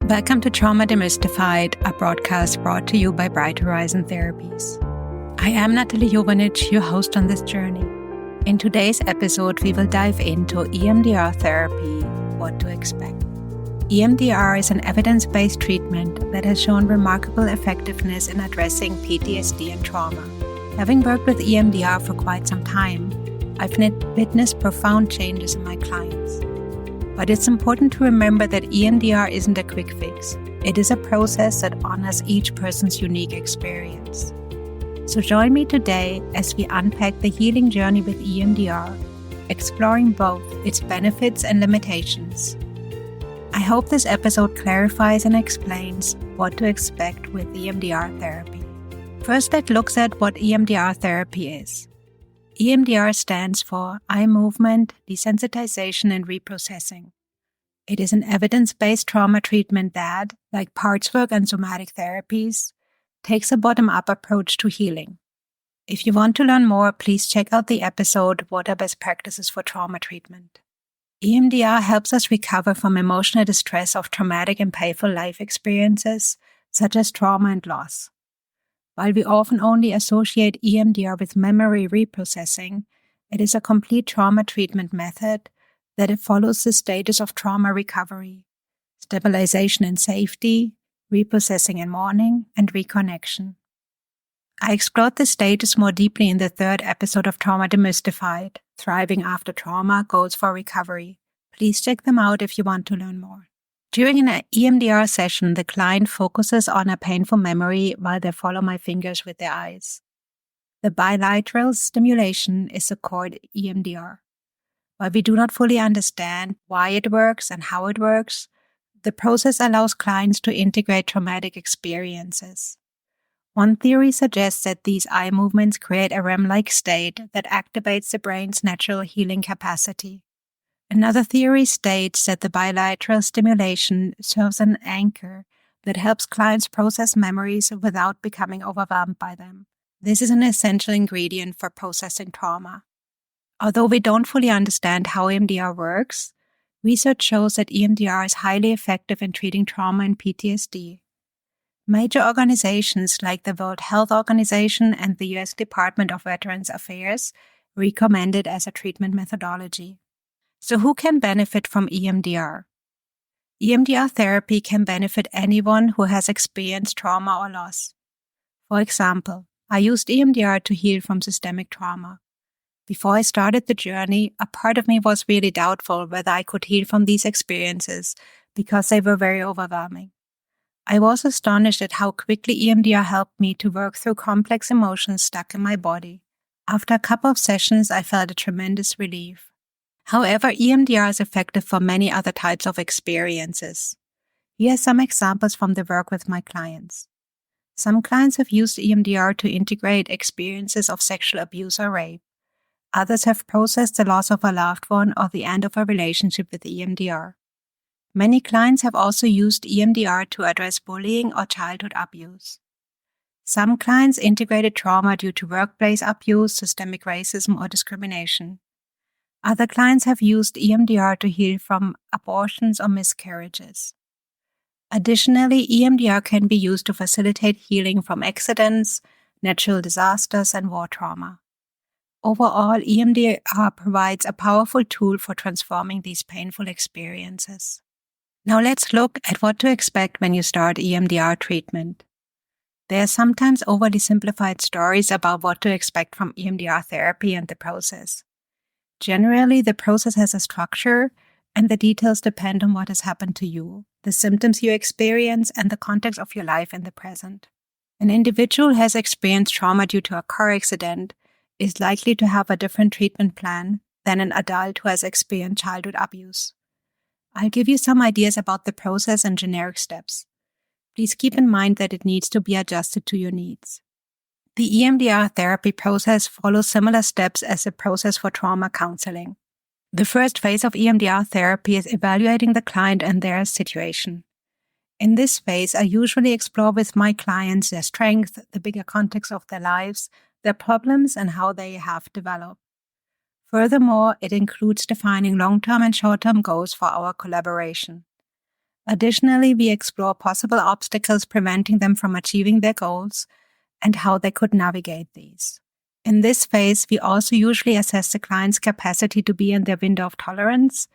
Welcome to Trauma Demystified, a broadcast brought to you by Bright Horizon Therapies. I am Natalie Jovanich, your host on this journey. In today's episode, we will dive into EMDR therapy, what to expect. EMDR is an evidence-based treatment that has shown remarkable effectiveness in addressing PTSD and trauma. Having worked with EMDR for quite some time, I've witnessed profound changes in my clients. But it's important to remember that EMDR isn't a quick fix. It is a process that honors each person's unique experience. So join me today as we unpack the healing journey with EMDR, exploring both its benefits and limitations. I hope this episode clarifies and explains what to expect with EMDR therapy. First, let's look at what EMDR therapy is. EMDR stands for Eye Movement, Desensitization, and Reprocessing. It is an evidence-based trauma treatment that, like parts work and somatic therapies, takes a bottom-up approach to healing. If you want to learn more, please check out the episode, What are Best Practices for Trauma Treatment? EMDR helps us recover from emotional distress of traumatic and painful life experiences, such as trauma and loss. While we often only associate EMDR with memory reprocessing, it is a complete trauma treatment method that it follows the stages of trauma recovery: stabilization and safety, reprocessing and mourning, and reconnection. I explored the stages more deeply in the third episode of Trauma Demystified, Thriving After Trauma, Goals for Recovery. Please check them out if you want to learn more. During an EMDR session, the client focuses on a painful memory while they follow my fingers with their eyes. The bilateral stimulation is the core EMDR. While we do not fully understand why it works and how it works, the process allows clients to integrate traumatic experiences. One theory suggests that these eye movements create a REM-like state that activates the brain's natural healing capacity. Another theory states that the bilateral stimulation serves as an anchor that helps clients process memories without becoming overwhelmed by them. This is an essential ingredient for processing trauma. Although we don't fully understand how EMDR works, research shows that EMDR is highly effective in treating trauma and PTSD. Major organizations like the World Health Organization and the U.S. Department of Veterans Affairs recommend it as a treatment methodology. So who can benefit from EMDR? EMDR therapy can benefit anyone who has experienced trauma or loss. For example, I used EMDR to heal from systemic trauma. Before I started the journey, a part of me was really doubtful whether I could heal from these experiences because they were very overwhelming. I was astonished at how quickly EMDR helped me to work through complex emotions stuck in my body. After a couple of sessions, I felt a tremendous relief. However, EMDR is effective for many other types of experiences. Here are some examples from the work with my clients. Some clients have used EMDR to integrate experiences of sexual abuse or rape. Others have processed the loss of a loved one or the end of a relationship with EMDR. Many clients have also used EMDR to address bullying or childhood abuse. Some clients integrated trauma due to workplace abuse, systemic racism, or discrimination. Other clients have used EMDR to heal from abortions or miscarriages. Additionally, EMDR can be used to facilitate healing from accidents, natural disasters, and war trauma. Overall, EMDR provides a powerful tool for transforming these painful experiences. Now let's look at what to expect when you start EMDR treatment. There are sometimes overly simplified stories about what to expect from EMDR therapy and the process. Generally, the process has a structure, and the details depend on what has happened to you, the symptoms you experience, and the context of your life in the present. An individual who has experienced trauma due to a car accident is likely to have a different treatment plan than an adult who has experienced childhood abuse. I'll give you some ideas about the process and generic steps. Please keep in mind that it needs to be adjusted to your needs. The EMDR therapy process follows similar steps as the process for trauma counseling. The first phase of EMDR therapy is evaluating the client and their situation. In this phase, I usually explore with my clients their strengths, the bigger context of their lives, their problems, and how they have developed. Furthermore, it includes defining long-term and short-term goals for our collaboration. Additionally, we explore possible obstacles preventing them from achieving their goals and how they could navigate these. In this phase, we also usually assess the client's capacity to be in their window of tolerance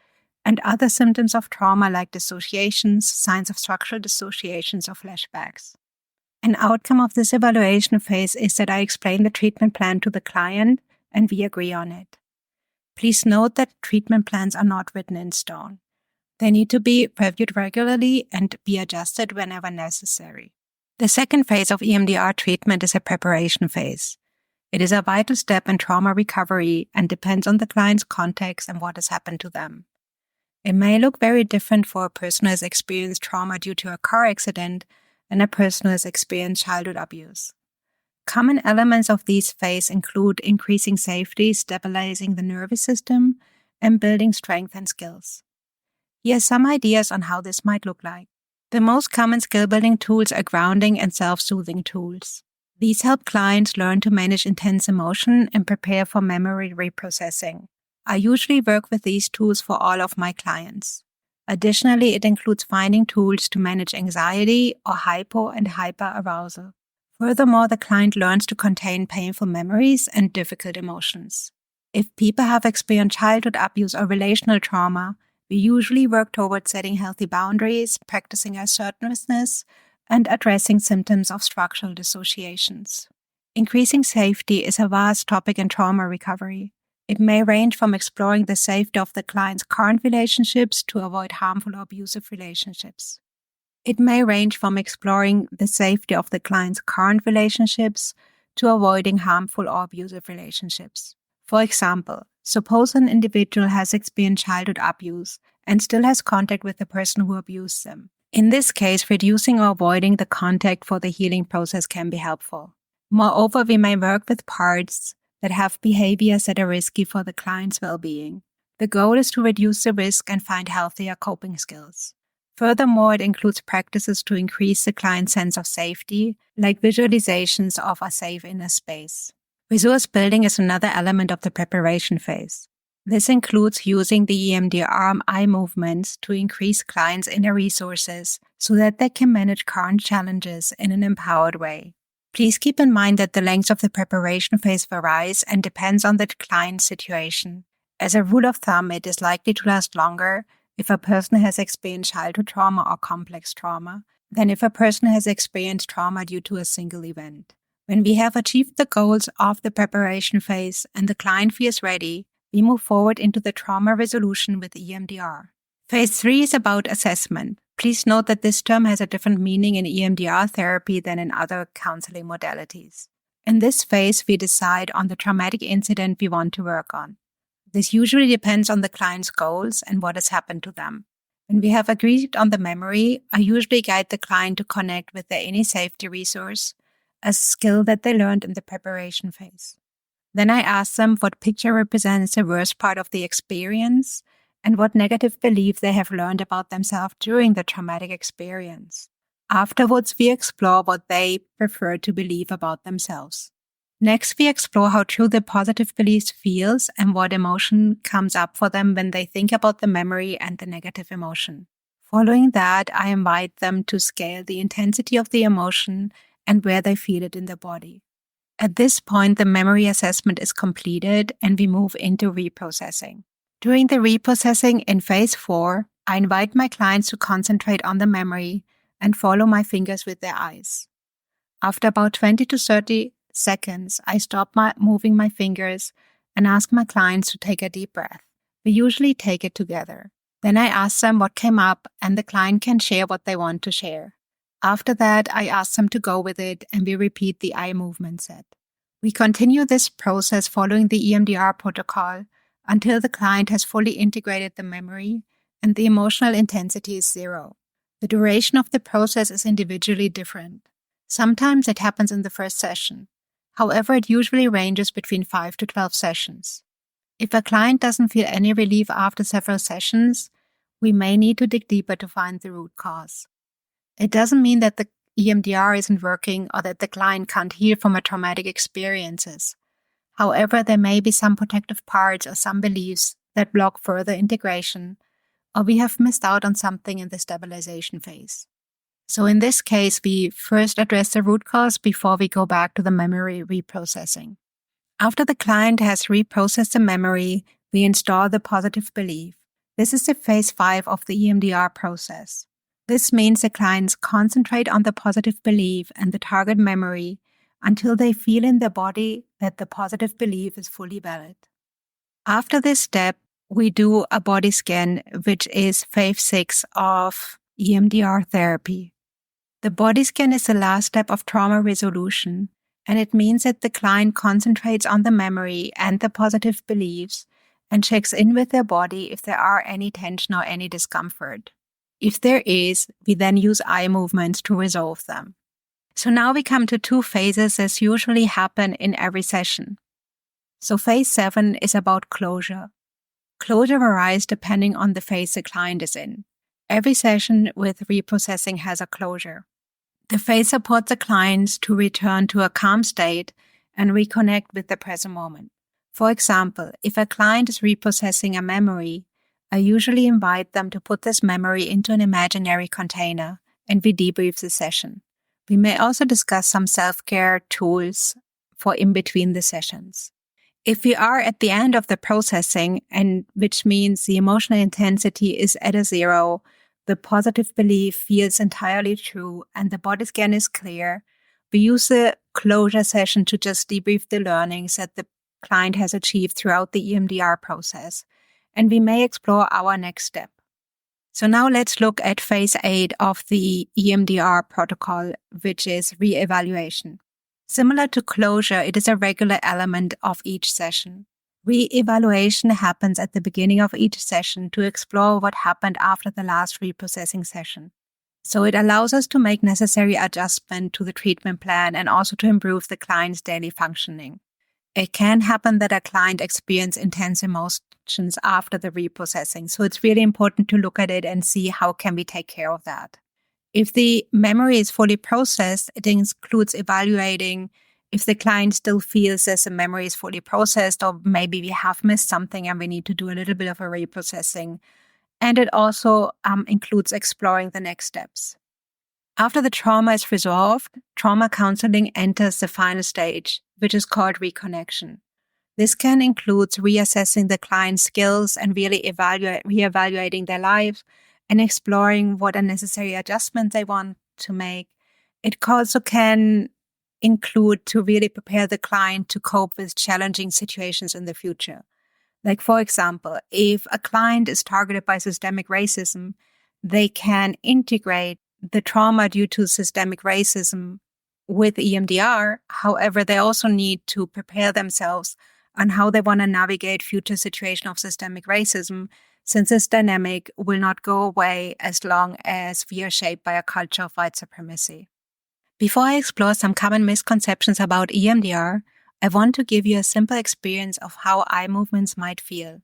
and other symptoms of trauma like dissociations, signs of structural dissociations, or flashbacks. An outcome of this evaluation phase is that I explain the treatment plan to the client and we agree on it. Please note that treatment plans are not written in stone. They need to be reviewed regularly and be adjusted whenever necessary. The second phase of EMDR treatment is a preparation phase. It is a vital step in trauma recovery and depends on the client's context and what has happened to them. It may look very different for a person who has experienced trauma due to a car accident and a person who has experienced childhood abuse. Common elements of these phases include increasing safety, stabilizing the nervous system, and building strength and skills. Here are some ideas on how this might look like. The most common skill-building tools are grounding and self-soothing tools. These help clients learn to manage intense emotion and prepare for memory reprocessing. I usually work with these tools for all of my clients. Additionally, it includes finding tools to manage anxiety or hypo and hyperarousal. Furthermore, the client learns to contain painful memories and difficult emotions. If people have experienced childhood abuse or relational trauma, we usually work towards setting healthy boundaries, practicing assertiveness, and addressing symptoms of structural dissociations. Increasing safety is a vast topic in trauma recovery. It may range from exploring the safety of the client's current relationships to avoid harmful or abusive relationships. It may range from exploring the safety of the client's current relationships to avoiding harmful or abusive relationships. For example, suppose an individual has experienced childhood abuse and still has contact with the person who abused them. In this case, reducing or avoiding the contact for the healing process can be helpful. Moreover, we may work with parts that have behaviors that are risky for the client's well-being. The goal is to reduce the risk and find healthier coping skills. Furthermore, it includes practices to increase the client's sense of safety, like visualizations of a safe inner space. Resource building is another element of the preparation phase. This includes using the EMDR eye movements to increase clients' inner resources so that they can manage current challenges in an empowered way. Please keep in mind that the length of the preparation phase varies and depends on the client's situation. As a rule of thumb, it is likely to last longer if a person has experienced childhood trauma or complex trauma than if a person has experienced trauma due to a single event. When we have achieved the goals of the preparation phase and the client feels ready, we move forward into the trauma resolution with EMDR. Phase 3 is about assessment. Please note that this term has a different meaning in EMDR therapy than in other counseling modalities. In this phase, we decide on the traumatic incident we want to work on. This usually depends on the client's goals and what has happened to them. When we have agreed on the memory, I usually guide the client to connect with their any safety resource, a skill that they learned in the preparation phase. Then I ask them what picture represents the worst part of the experience and what negative belief they have learned about themselves during the traumatic experience. Afterwards, we explore what they prefer to believe about themselves. Next, we explore how true the positive beliefs feels and what emotion comes up for them when they think about the memory and the negative emotion. Following that, I invite them to scale the intensity of the emotion and where they feel it in their body. At this point, the memory assessment is completed and we move into reprocessing. During the reprocessing in phase 4, I invite my clients to concentrate on the memory and follow my fingers with their eyes. After about 20 to 30 seconds, I stop moving my fingers and ask my clients to take a deep breath. We usually take it together. Then I ask them what came up and the client can share what they want to share. After that, I ask them to go with it and we repeat the eye movement set. We continue this process following the EMDR protocol until the client has fully integrated the memory and the emotional intensity is 0. The duration of the process is individually different. Sometimes it happens in the first session. However, it usually ranges between 5 to 12 sessions. If a client doesn't feel any relief after several sessions, we may need to dig deeper to find the root cause. It doesn't mean that the EMDR isn't working or that the client can't heal from a traumatic experiences. However, there may be some protective parts or some beliefs that block further integration, or we have missed out on something in the stabilization phase. So in this case, we first address the root cause before we go back to the memory reprocessing. After the client has reprocessed the memory, we install the positive belief. This is the phase 5 of the EMDR process. This means the clients concentrate on the positive belief and the target memory until they feel in their body that the positive belief is fully valid. After this step, we do a body scan, which is phase 6 of EMDR therapy. The body scan is the last step of trauma resolution, and it means that the client concentrates on the memory and the positive beliefs and checks in with their body if there are any tension or any discomfort. If there is, we then use eye movements to resolve them. So now we come to 2 phases that usually happen in every session. So phase 7 is about closure. Closure varies depending on the phase the client is in. Every session with reprocessing has a closure. The phase supports the clients to return to a calm state and reconnect with the present moment. For example, if a client is reprocessing a memory, I usually invite them to put this memory into an imaginary container and we debrief the session. We may also discuss some self-care tools for in between the sessions. If we are at the end of the processing, and which means the emotional intensity is at a 0, the positive belief feels entirely true, and the body scan is clear, we use the closure session to just debrief the learnings that the client has achieved throughout the EMDR process, and we may explore our next step. So now let's look at phase 8 of the EMDR protocol, which is reevaluation. Similar to closure, it is a regular element of each session. Re-evaluation happens at the beginning of each session to explore what happened after the last reprocessing session. So it allows us to make necessary adjustment to the treatment plan and also to improve the client's daily functioning. It can happen that a client experiences intense emotions after the reprocessing, so it's really important to look at it and see how can we take care of that. If the memory is fully processed, it includes evaluating if the client still feels as the memory is fully processed, or maybe we have missed something and we need to do a little bit of a reprocessing. And it also includes exploring the next steps. After the trauma is resolved, trauma counseling enters the final stage, which is called reconnection. This can include reassessing the client's skills and really reevaluating their lives and exploring what are necessary adjustments they want to make. It also can include to really prepare the client to cope with challenging situations in the future. Like, for example, if a client is targeted by systemic racism, they can integrate the trauma due to systemic racism with EMDR. However, they also need to prepare themselves on how they want to navigate future situations of systemic racism, since this dynamic will not go away as long as we are shaped by a culture of white supremacy. Before I explore some common misconceptions about EMDR, I want to give you a simple experience of how eye movements might feel.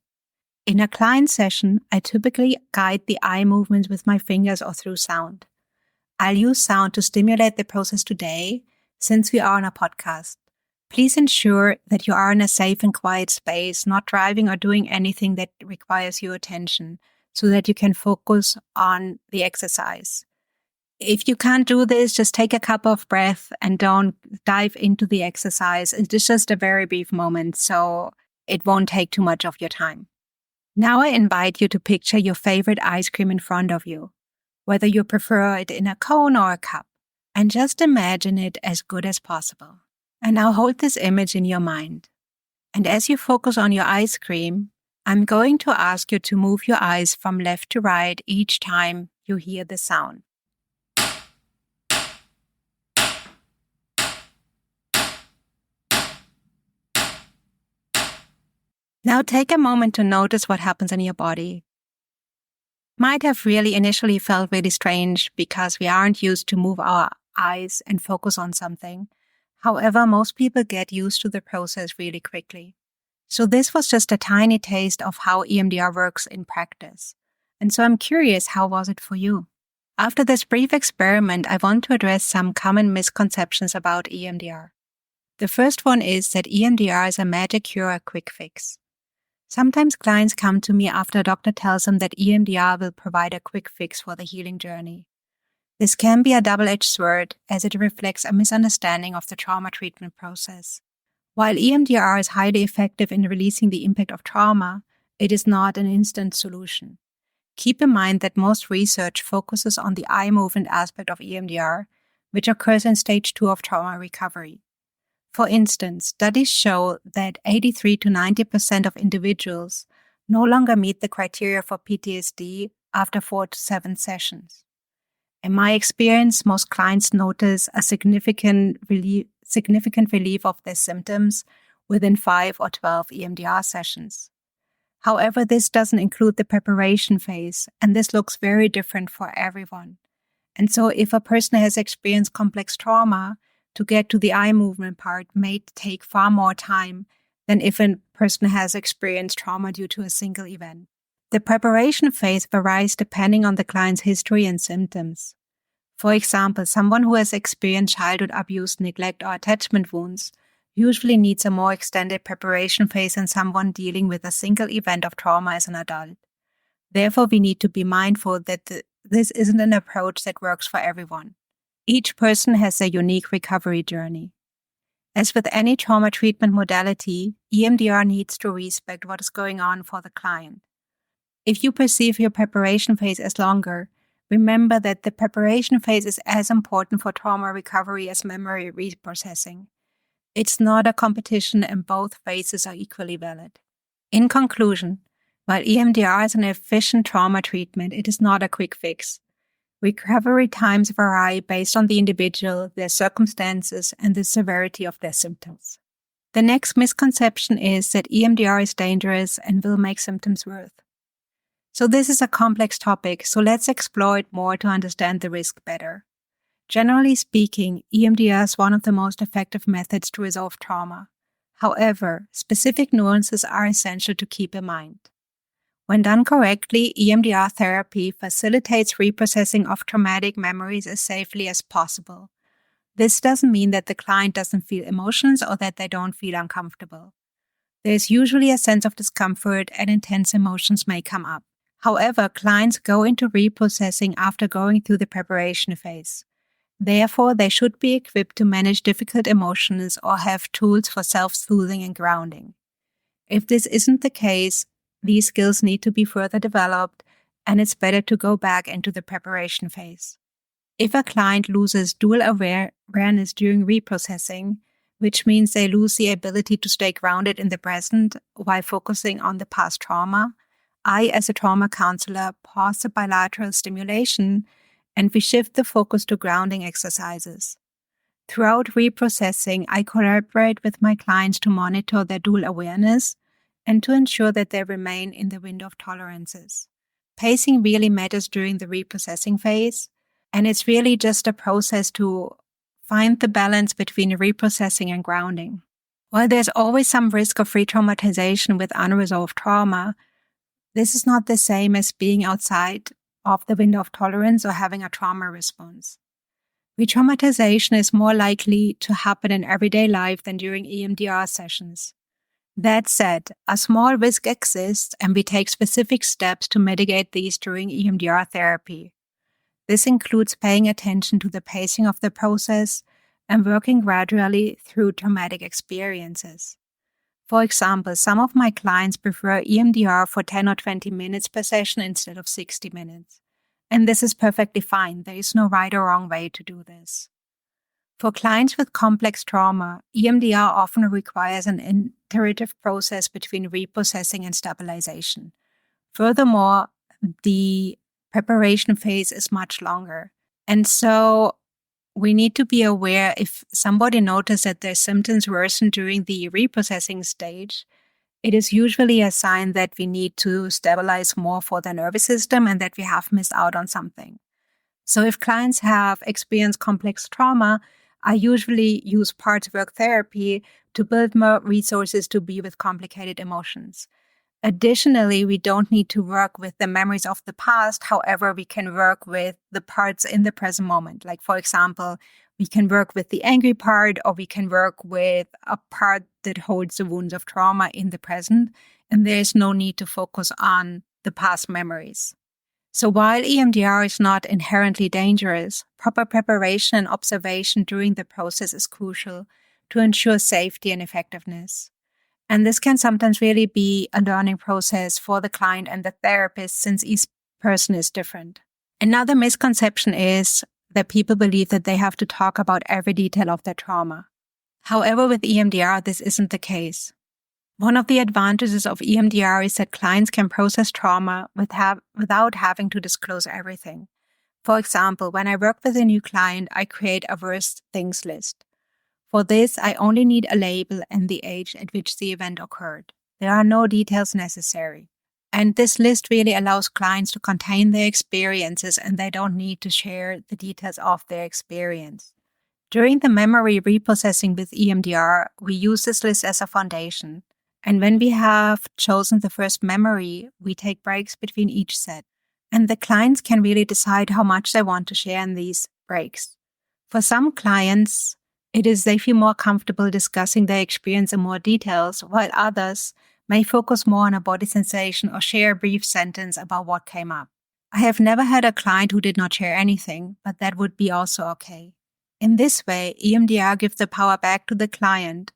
In a client session, I typically guide the eye movements with my fingers or through sound. I'll use sound to stimulate the process today, since we are on a podcast. Please ensure that you are in a safe and quiet space, not driving or doing anything that requires your attention, so that you can focus on the exercise. If you can't do this, just take a couple of breaths and don't dive into the exercise. It's just a very brief moment, so it won't take too much of your time. Now I invite you to picture your favorite ice cream in front of you, whether you prefer it in a cone or a cup, and just imagine it as good as possible. And now hold this image in your mind. And as you focus on your ice cream, I'm going to ask you to move your eyes from left to right each time you hear the sound. Now take a moment to notice what happens in your body. Might have really initially felt really strange because we aren't used to move our eyes and focus on something. However, most people get used to the process really quickly. So this was just a tiny taste of how EMDR works in practice. And so I'm curious, how was it for you? After this brief experiment, I want to address some common misconceptions about EMDR. The first one is that EMDR is a magic cure or quick fix. Sometimes clients come to me after a doctor tells them that EMDR will provide a quick fix for the healing journey. This can be a double-edged sword as it reflects a misunderstanding of the trauma treatment process. While EMDR is highly effective in releasing the impact of trauma, it is not an instant solution. Keep in mind that most research focuses on the eye movement aspect of EMDR, which occurs in stage 2 of trauma recovery. For instance, studies show that 83 to 90% of individuals no longer meet the criteria for PTSD after 4 to 7 sessions. In my experience, most clients notice a significant relief of their symptoms within 5 or 12 EMDR sessions. However, this doesn't include the preparation phase, and this looks very different for everyone. And so if a person has experienced complex trauma, to get to the eye movement part may take far more time than if a person has experienced trauma due to a single event. The preparation phase varies depending on the client's history and symptoms. For example, someone who has experienced childhood abuse, neglect, or attachment wounds usually needs a more extended preparation phase than someone dealing with a single event of trauma as an adult. Therefore, we need to be mindful that this isn't an approach that works for everyone. Each person has a unique recovery journey. As with any trauma treatment modality, EMDR needs to respect what is going on for the client. If you perceive your preparation phase as longer, remember that the preparation phase is as important for trauma recovery as memory reprocessing. It's not a competition and both phases are equally valid. In conclusion, while EMDR is an efficient trauma treatment, it is not a quick fix. Recovery times vary based on the individual, their circumstances, and the severity of their symptoms. The next misconception is that EMDR is dangerous and will make symptoms worse. So this is a complex topic, so let's explore it more to understand the risk better. Generally speaking, EMDR is one of the most effective methods to resolve trauma. However, specific nuances are essential to keep in mind. When done correctly, EMDR therapy facilitates reprocessing of traumatic memories as safely as possible. This doesn't mean that the client doesn't feel emotions or that they don't feel uncomfortable. There is usually a sense of discomfort and intense emotions may come up. However, clients go into reprocessing after going through the preparation phase. Therefore, they should be equipped to manage difficult emotions or have tools for self-soothing and grounding. If this isn't the case, these skills need to be further developed, and it's better to go back into the preparation phase. If a client loses dual awareness during reprocessing, which means they lose the ability to stay grounded in the present while focusing on the past trauma, I, as a trauma counselor, pause the bilateral stimulation and we shift the focus to grounding exercises. Throughout reprocessing, I collaborate with my clients to monitor their dual awareness and to ensure that they remain in the window of tolerances. Pacing really matters during the reprocessing phase, and it's really just a process to find the balance between reprocessing and grounding. While there's always some risk of re-traumatization with unresolved trauma, this is not the same as being outside of the window of tolerance or having a trauma response. Re-traumatization is more likely to happen in everyday life than during EMDR sessions. That said, a small risk exists and we take specific steps to mitigate these during EMDR therapy. This includes paying attention to the pacing of the process and working gradually through traumatic experiences. For example, some of my clients prefer EMDR for 10 or 20 minutes per session instead of 60 minutes. And this is perfectly fine. There is no right or wrong way to do this. For clients with complex trauma, EMDR often requires an iterative process between reprocessing and stabilization. Furthermore, the preparation phase is much longer. And so we need to be aware if somebody notices that their symptoms worsen during the reprocessing stage, it is usually a sign that we need to stabilize more for the nervous system and that we have missed out on something. So if clients have experienced complex trauma, I usually use parts work therapy to build more resources to be with complicated emotions. Additionally, we don't need to work with the memories of the past. However, we can work with the parts in the present moment. Like, for example, We can work with the angry part, or we can work with a part that holds the wounds of trauma in the present, and there is no need to focus on the past memories. So while EMDR is not inherently dangerous, proper preparation and observation during the process is crucial to ensure safety and effectiveness. And this can sometimes really be a learning process for the client and the therapist, since each person is different. Another misconception is that people believe that they have to talk about every detail of their trauma. However, with EMDR, this isn't the case. One of the advantages of EMDR is that clients can process trauma without having to disclose everything. For example, when I work with a new client, I create a worst things list. For this, I only need a label and the age at which the event occurred. There are no details necessary. And this list really allows clients to contain their experiences, and they don't need to share the details of their experience. During the memory reprocessing with EMDR, we use this list as a foundation. And when we have chosen the first memory, we take breaks between each set. And the clients can really decide how much they want to share in these breaks. For some clients, they feel more comfortable discussing their experience in more details, while others may focus more on a body sensation or share a brief sentence about what came up. I have never had a client who did not share anything, but that would be also okay. In this way, EMDR gives the power back to the client,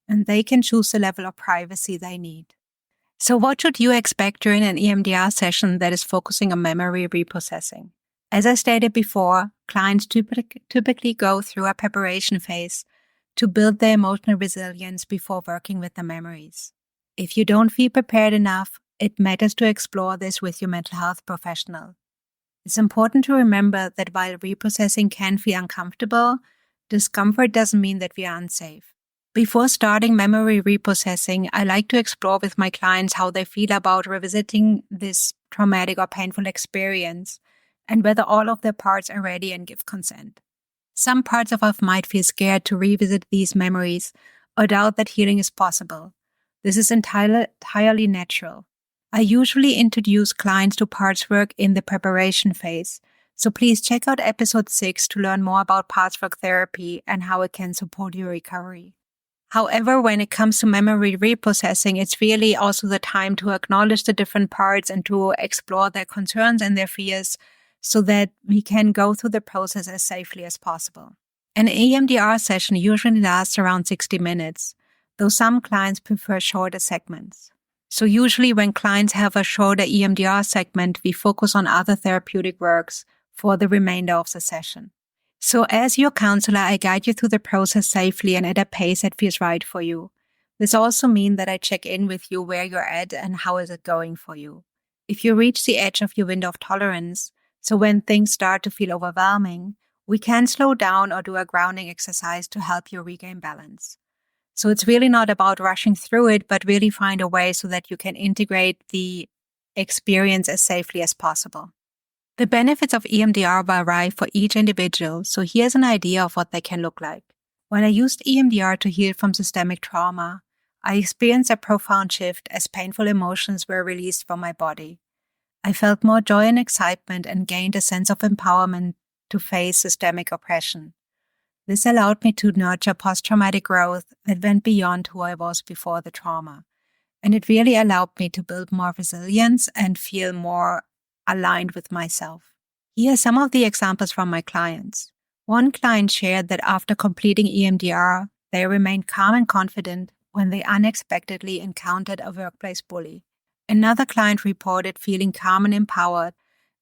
and they can choose the level of privacy they need. So what should you expect during an EMDR session that is focusing on memory reprocessing? As I stated before, clients typically go through a preparation phase to build their emotional resilience before working with the memories. If you don't feel prepared enough, it matters to explore this with your mental health professional. It's important to remember that while reprocessing can feel uncomfortable, discomfort doesn't mean that we are unsafe. Before starting memory reprocessing, I like to explore with my clients how they feel about revisiting this traumatic or painful experience, and whether all of their parts are ready and give consent. Some parts of us might feel scared to revisit these memories or doubt that healing is possible. This is entirely natural. I usually introduce clients to parts work in the preparation phase, so please check out episode 6 to learn more about parts work therapy and how it can support your recovery. However, when it comes to memory reprocessing, it's really also the time to acknowledge the different parts and to explore their concerns and their fears so that we can go through the process as safely as possible. An EMDR session usually lasts around 60 minutes, though some clients prefer shorter segments. So usually when clients have a shorter EMDR segment, we focus on other therapeutic works for the remainder of the session. So as your counselor, I guide you through the process safely and at a pace that feels right for you. This also means that I check in with you where you're at and how is it going for you. If you reach the edge of your window of tolerance, so when things start to feel overwhelming, we can slow down or do a grounding exercise to help you regain balance. So it's really not about rushing through it, but really find a way so that you can integrate the experience as safely as possible. The benefits of EMDR vary for each individual, so here's an idea of what they can look like. When I used EMDR to heal from systemic trauma, I experienced a profound shift as painful emotions were released from my body. I felt more joy and excitement and gained a sense of empowerment to face systemic oppression. This allowed me to nurture post-traumatic growth that went beyond who I was before the trauma. And it really allowed me to build more resilience and feel more aligned with myself. Here are some of the examples from my clients. One client shared that after completing EMDR, they remained calm and confident when they unexpectedly encountered a workplace bully. Another client reported feeling calm and empowered,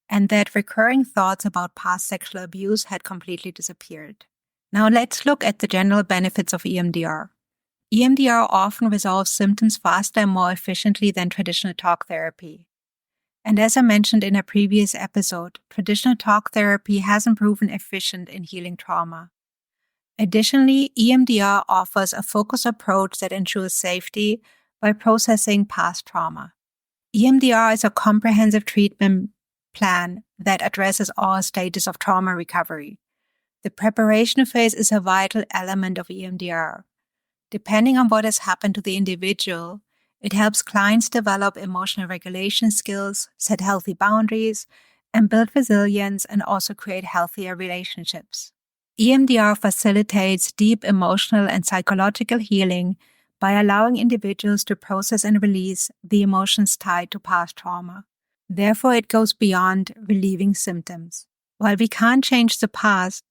and that recurring thoughts about past sexual abuse had completely disappeared. Now let's look at the general benefits of EMDR. EMDR often resolves symptoms faster and more efficiently than traditional talk therapy. And as I mentioned in a previous episode, traditional talk therapy hasn't proven efficient in healing trauma. Additionally, EMDR offers a focused approach that ensures safety by processing past trauma. EMDR is a comprehensive treatment plan that addresses all stages of trauma recovery. The preparation phase is a vital element of EMDR. Depending on what has happened to the individual, it helps clients develop emotional regulation skills, set healthy boundaries, and build resilience and also create healthier relationships. EMDR facilitates deep emotional and psychological healing by allowing individuals to process and release the emotions tied to past trauma. Therefore, it goes beyond relieving symptoms. While we can't change the past,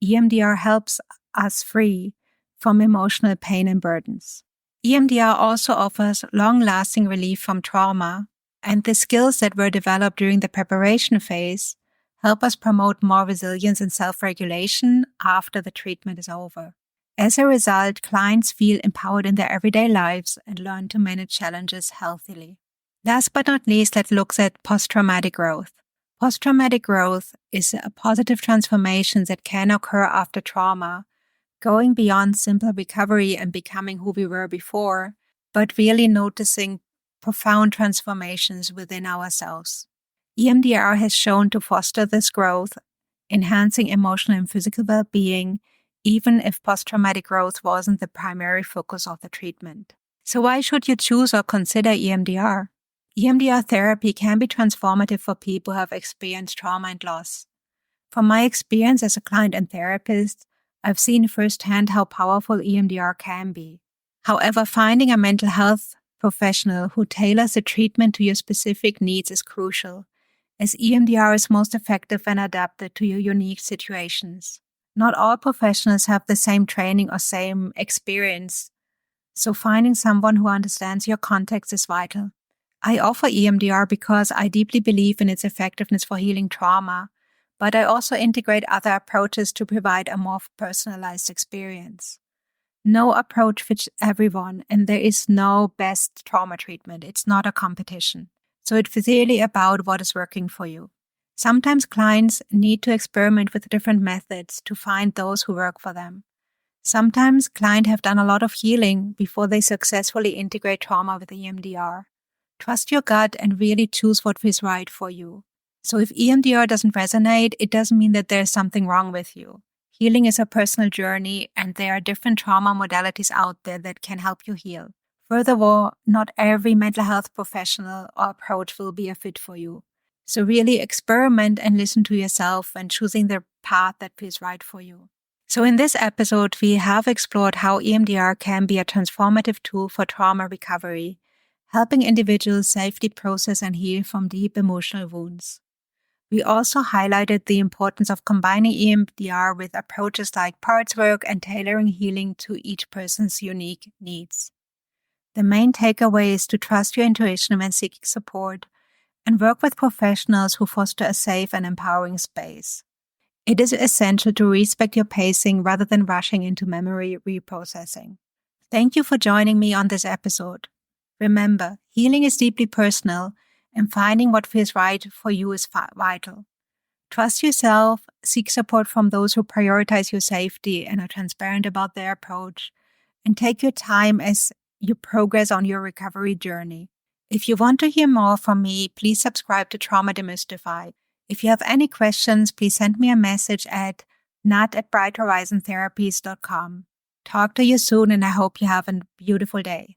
EMDR helps us free from emotional pain and burdens. EMDR also offers long-lasting relief from trauma, and the skills that were developed during the preparation phase help us promote more resilience and self-regulation after the treatment is over. As a result, clients feel empowered in their everyday lives and learn to manage challenges healthily. Last but not least, let's look at post-traumatic growth. Post-traumatic growth is a positive transformation that can occur after trauma, going beyond simple recovery and becoming who we were before, but really noticing profound transformations within ourselves. EMDR has shown to foster this growth, enhancing emotional and physical well-being, even if post-traumatic growth wasn't the primary focus of the treatment. So why should you choose or consider EMDR? EMDR therapy can be transformative for people who have experienced trauma and loss. From my experience as a client and therapist, I've seen firsthand how powerful EMDR can be. However, finding a mental health professional who tailors the treatment to your specific needs is crucial, as EMDR is most effective when adapted to your unique situations. Not all professionals have the same training or same experience, so finding someone who understands your context is vital. I offer EMDR because I deeply believe in its effectiveness for healing trauma, but I also integrate other approaches to provide a more personalized experience. No approach fits everyone, and there is no best trauma treatment. It's not a competition. So it's really about what is working for you. Sometimes clients need to experiment with different methods to find those who work for them. Sometimes clients have done a lot of healing before they successfully integrate trauma with EMDR. Trust your gut and really choose what feels right for you. So if EMDR doesn't resonate, it doesn't mean that there's something wrong with you. Healing is a personal journey, and there are different trauma modalities out there that can help you heal. Furthermore, not every mental health professional or approach will be a fit for you. So really experiment and listen to yourself when choosing the path that feels right for you. So in this episode, we have explored how EMDR can be a transformative tool for trauma recovery, helping individuals safely process and heal from deep emotional wounds. We also highlighted the importance of combining EMDR with approaches like parts work and tailoring healing to each person's unique needs. The main takeaway is to trust your intuition when seeking support and work with professionals who foster a safe and empowering space. It is essential to respect your pacing rather than rushing into memory reprocessing. Thank you for joining me on this episode. Remember, healing is deeply personal, and finding what feels right for you is vital. Trust yourself, seek support from those who prioritize your safety and are transparent about their approach, and take your time as you progress on your recovery journey. If you want to hear more from me, please subscribe to Trauma Demystified. If you have any questions, please send me a message at nat@brighthorizontherapies.com. Talk to you soon, and I hope you have a beautiful day.